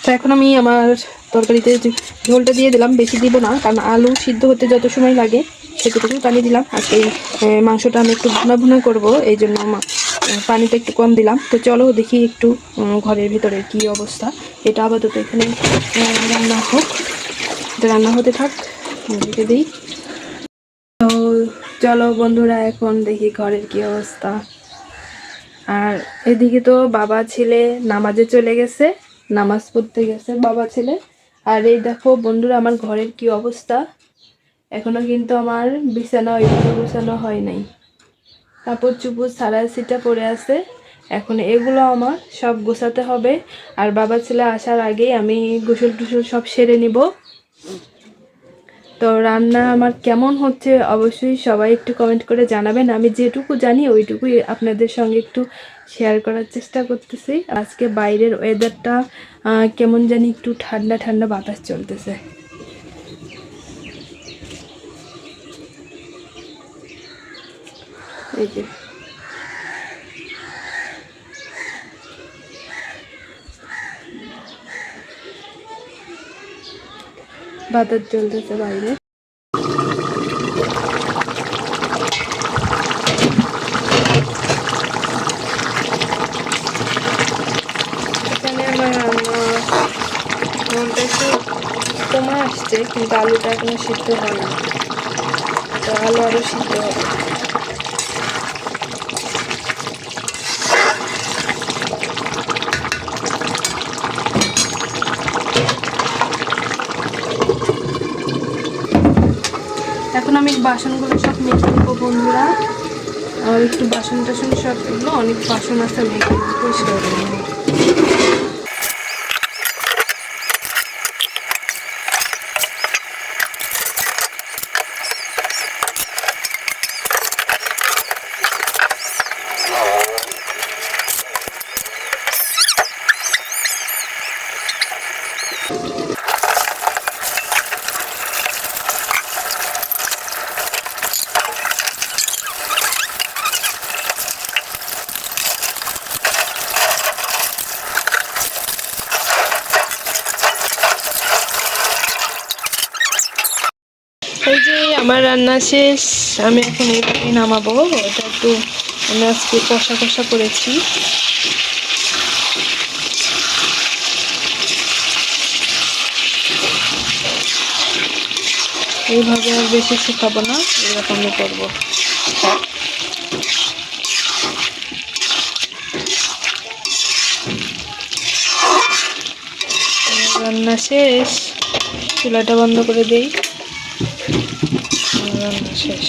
তো এখন আমি আমার তরকারিতে ঝোলটা দিয়ে দিলাম, বেশি দিব না, কারণ আলু সিদ্ধ হতে যত সময় লাগে সেটুকু পানি দিলাম। আজকে এই মাংসটা আমি একটু ভুনা ভুনা করবো, এই জন্য পানিটা একটু কম দিলাম। তো চলো দেখি একটু ঘরের ভিতরে কি অবস্থা। এটা আপাতত এখানে রান্না হোক, রান্না হতে থাক, রেখে দিই। তো চলো বন্ধুরা, এখন দেখি ঘরের কি অবস্থা। আর এদিকে তো বাবা ছেলে নামাজে চলে গেছে, নামাজ পড়তে গেছে বাবা ছেলে। আর এই দেখো বন্ধুরা আমার ঘরের কি অবস্থা, এখনো কিন্তু আমার বিছানা ওইভাবে গোছানো হয় নাই, কাপড় চুপড় সারা সিটা পড়ে আছে। এখন এগুলো আমার সব গোছাতে হবে, আর বাবা ছেলে আসার আগেই আমি গোসল টুসল সব সেরে নিব। তো রান্না আমার কেমন হচ্ছে অবশ্যই সবাই একটু কমেন্ট করে জানাবেন। আমি যেটুকু জানি ওইটুকুই আপনাদের সঙ্গে একটু শেয়ার করার চেষ্টা করতেছি। আজকে বাইরের ওয়েদারটা কেমন জানি একটু ঠান্ডা ঠান্ডা বাতাস চলতেছে। এই যে বাতাস চলতেছে বাইরে। এখানে আমার ঝোলটা একটু কমে আসছে, কিন্তু আলুটা এখনো সিদ্ধ হয় না, তো আলু আরও সিদ্ধ হবে। এখন আমি বাসনগুলো সব মেখে নেবো বন্ধুরা। আর একটু বাসন টাসন সব এগুলো অনেক বাসন আছে, মেখে পরিষ্কার করে নেবো। এই যে আমার রান্না শেষ, আমি এখন এইভাবেই নামাবো। ওটা একটু আমি আজকে কষা কষা করেছি। এইভাবে আর বেশি শুকাবো না, এরকমই করবো। রান্না শেষ, চুলাটা বন্ধ করে দেই। রান্না শেষ।